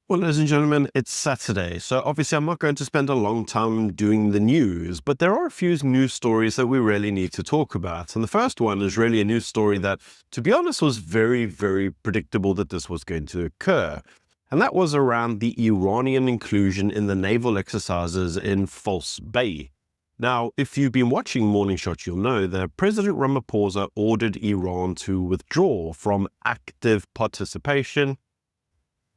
Well, ladies and gentlemen, it's Saturday, so obviously I'm not going to spend a long time doing the news, but there are a few news stories that we really need to talk about. And the first one is really a news story that, to be honest, was very, very predictable that this was going to occur. And that was around the Iranian inclusion in the naval exercises in False Bay. Now, if you've been watching Morning Shots, you'll know that President Rumpa ordered Iran to withdraw from active participation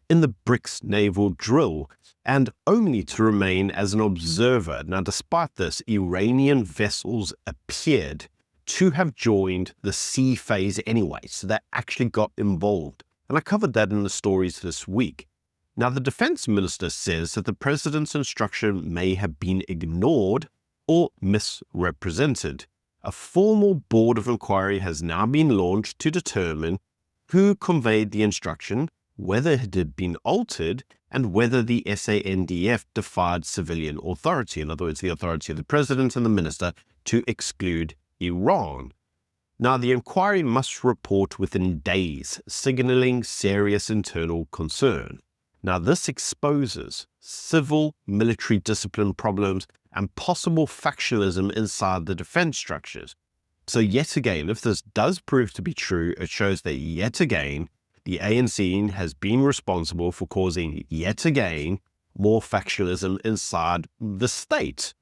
in the BRICS naval drill, and only to remain as an observer. Now, despite this, Iranian vessels appeared to have joined the sea phase anyway, so they actually got involved. And I covered that in the stories this week. Now, the defense minister says that the president's instruction may have been ignored or misrepresented. A formal board of inquiry has now been launched to determine who conveyed the instruction, whether it had been altered, and whether the SANDF defied civilian authority, in other words, the authority of the president and the minister, to exclude Iran. Now, the inquiry must report within days, signaling serious internal concern. Now, this exposes civil-military discipline problems and possible factionalism inside the defense structures. So yet again, if this does prove to be true, it shows that yet again, the ANC has been responsible for causing, yet again, more factionalism inside the state.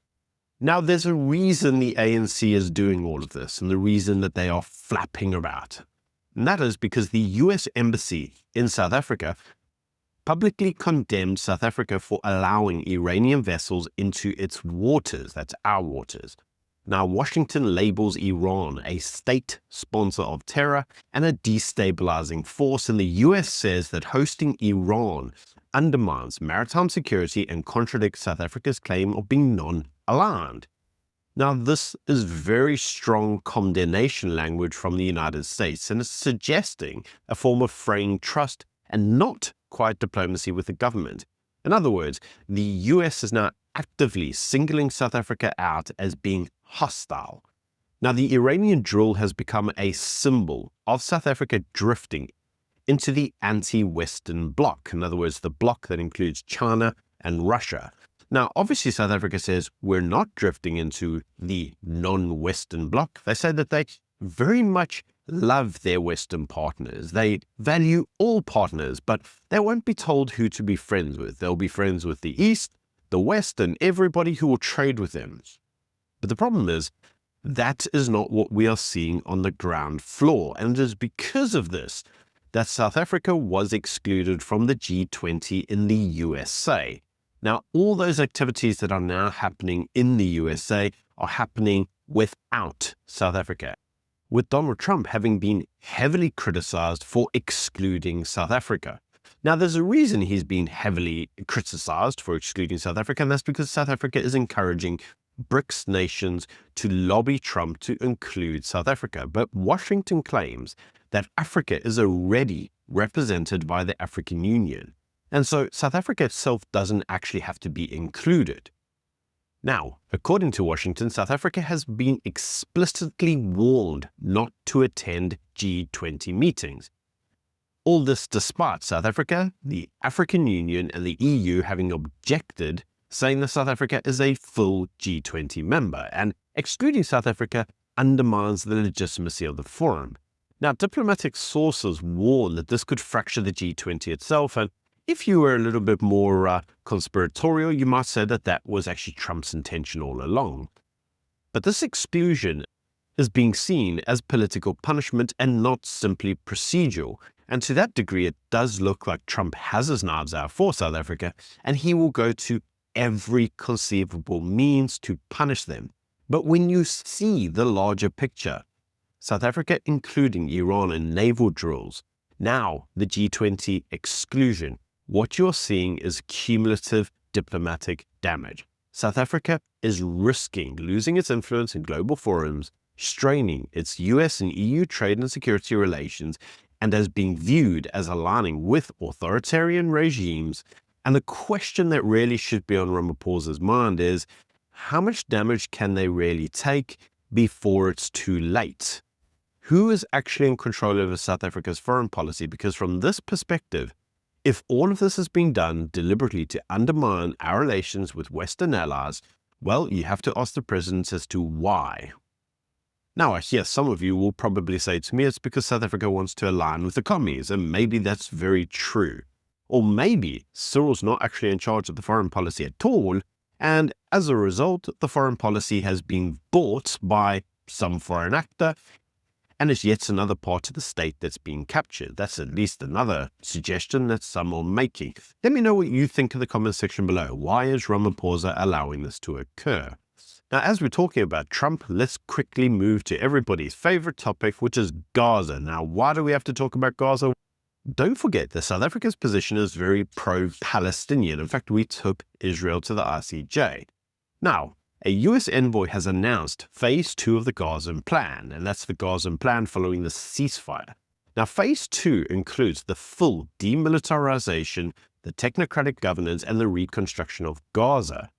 Now, there's a reason the ANC is doing all of this, and the reason that they are flapping about. And that is because the US Embassy in South Africa publicly condemned South Africa for allowing Iranian vessels into its waters, that's our waters. Now, Washington labels Iran a state sponsor of terror and a destabilizing force, and the US says that hosting Iran undermines maritime security and contradicts South Africa's claim of being non-aligned. Now, this is very strong condemnation language from the United States, and it's suggesting a form of fraying trust and not quite diplomacy with the government. In other words, the US is now actively singling South Africa out as being hostile. Now, the Iranian drill has become a symbol of South Africa drifting into the anti-Western bloc. In other words, the bloc that includes China and Russia. Now, obviously, South Africa says we're not drifting into the non-Western bloc. They say that they very much love their Western partners. They value all partners, but they won't be told who to be friends with. They'll be friends with the East, the West, and everybody who will trade with them. But the problem is, that is not what we are seeing on the ground floor. And it is because of this that South Africa was excluded from the G20 in the USA. Now, all those activities that are now happening in the USA are happening without South Africa, with Donald Trump having been heavily criticized for excluding South Africa. Now, there's a reason he's been heavily criticized for excluding South Africa, and that's because South Africa is encouraging BRICS nations to lobby Trump to include South Africa. But Washington claims that Africa is already represented by the African Union. And so South Africa itself doesn't actually have to be included. Now, according to Washington, South Africa has been explicitly warned not to attend G20 meetings. All this despite South Africa, the African Union, and the EU having objected, saying that South Africa is a full G20 member, and excluding South Africa undermines the legitimacy of the forum. Now, diplomatic sources warn that this could fracture the G20 itself, and if you were a little bit more conspiratorial, you might say that that was actually Trump's intention all along. But this exclusion is being seen as political punishment and not simply procedural. And to that degree, it does look like Trump has his knives out for South Africa, and he will go to every conceivable means to punish them. But when you see the larger picture, South Africa including Iran in naval drills, now the G20 exclusion, what you're seeing is cumulative diplomatic damage. South Africa is risking losing its influence in global forums, straining its US and EU trade and security relations, and as being viewed as aligning with authoritarian regimes. And the question that really should be on Ramaphosa's mind is, how much damage can they really take before it's too late? Who is actually in control over South Africa's foreign policy? Because from this perspective, If all of this has been done deliberately to undermine our relations with Western allies, well, you have to ask the president as to why. Now, I hear some of you will probably say to me it's because South Africa wants to align with the commies, and maybe that's very true. Or maybe Cyril's not actually in charge of the foreign policy at all, and as a result, the foreign policy has been bought by some foreign actor, and it's yet another part of the state that's being captured. That's at least another suggestion that some are making. Let me know what you think in the comment section below. Why is Ramaphosa allowing this to occur? Now, as we're talking about Trump, let's quickly move to everybody's favorite topic, which is Gaza. Now, why do we have to talk about Gaza? Don't forget that South Africa's position is very pro-Palestinian. In fact, we took Israel to the ICJ. Now, a US envoy has announced phase 2 of the Gaza plan, and that's the Gaza plan following the ceasefire. Now, phase 2 includes the full demilitarization, the technocratic governance, and the reconstruction of Gaza.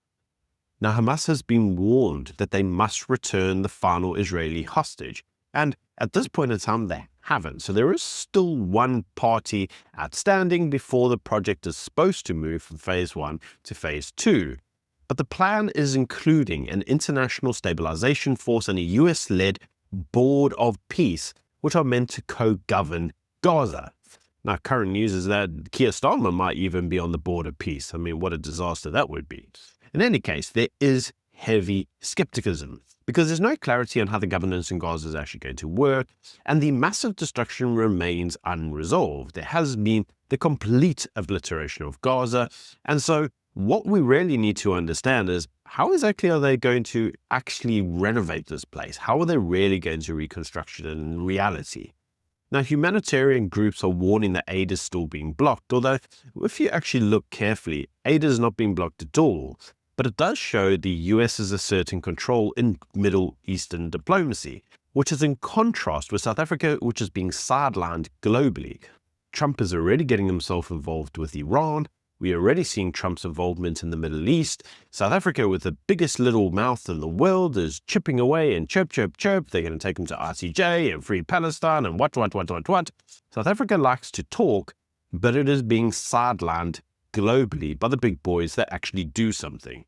Now, Hamas has been warned that they must return the final Israeli hostage, and at this point in time, they haven't. So there is still one party outstanding before the project is supposed to move from phase 1 to phase 2. But the plan is including an international stabilization force and a US-led board of peace, which are meant to co-govern Gaza. Now, current news is that Keir Starmer might even be on the board of peace. I mean, what a disaster that would be. In any case, there is heavy skepticism because there's no clarity on how the governance in Gaza is actually going to work, and the massive destruction remains unresolved. There has been the complete obliteration of Gaza, and so what we really need to understand is how exactly are they going to actually renovate this place? How are they really going to reconstruct it in reality? Now, humanitarian groups are warning that aid is still being blocked, although if you actually look carefully, aid is not being blocked at all. But it does show the US is asserting control in Middle Eastern diplomacy, which is in contrast with South Africa, which is being sidelined globally. Trump is already getting himself involved with Iran. We're already seeing Trump's involvement in the Middle East. South Africa, with the biggest little mouth in the world, is chipping away and chirp, chirp, chirp. They're going to take him to ICJ and free Palestine and what. South Africa likes to talk, but it is being sidelined globally by the big boys that actually do something.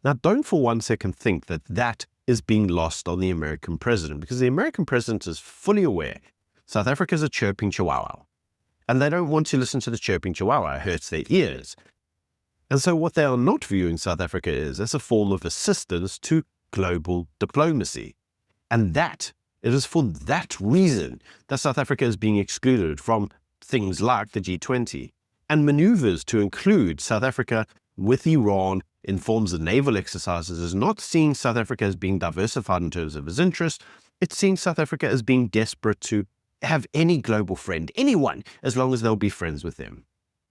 Now, don't for one second think that that is being lost on the American president, because the American president is fully aware South Africa is a chirping chihuahua, and they don't want to listen to the chirping chihuahua. It hurts their ears. And so what they are not viewing South Africa is as a form of assistance to global diplomacy. And that it is for that reason that South Africa is being excluded from things like the G20, and maneuvers to include South Africa with Iran in forms of naval exercises is not seeing South Africa as being diversified in terms of its interests. It's seeing South Africa as being desperate to have any global friend, anyone, as long as they'll be friends with them.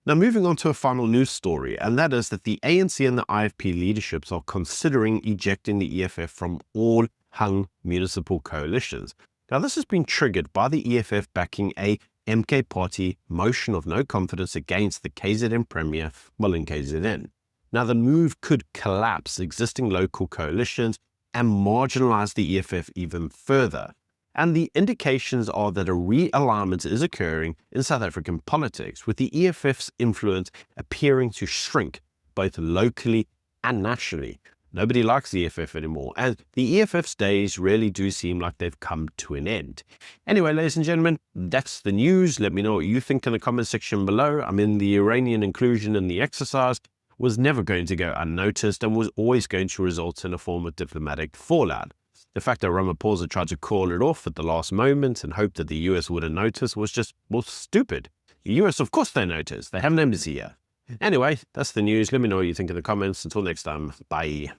Now, moving on to a final news story, and that is that the ANC and the IFP leaderships are considering ejecting the EFF from all hung municipal coalitions. Now, this has been triggered by the EFF backing a MK Party motion of no confidence against the KZN Premier, in KZN. Now, the move could collapse existing local coalitions and marginalize the EFF even further. And the indications are that a realignment is occurring in South African politics, with the EFF's influence appearing to shrink both locally and nationally. Nobody likes the EFF anymore, and the EFF's days really do seem like they've come to an end. Anyway, ladies and gentlemen, that's the news. Let me know what you think in the comment section below. I mean, the Iranian inclusion in the exercise was never going to go unnoticed and was always going to result in a form of diplomatic fallout. The fact that Ramaphosa tried to call it off at the last moment and hoped that the US wouldn't notice was just, well, stupid. The US, of course they noticed. They have an embassy here. Anyway, that's the news. Let me know what you think in the comments. Until next time, bye.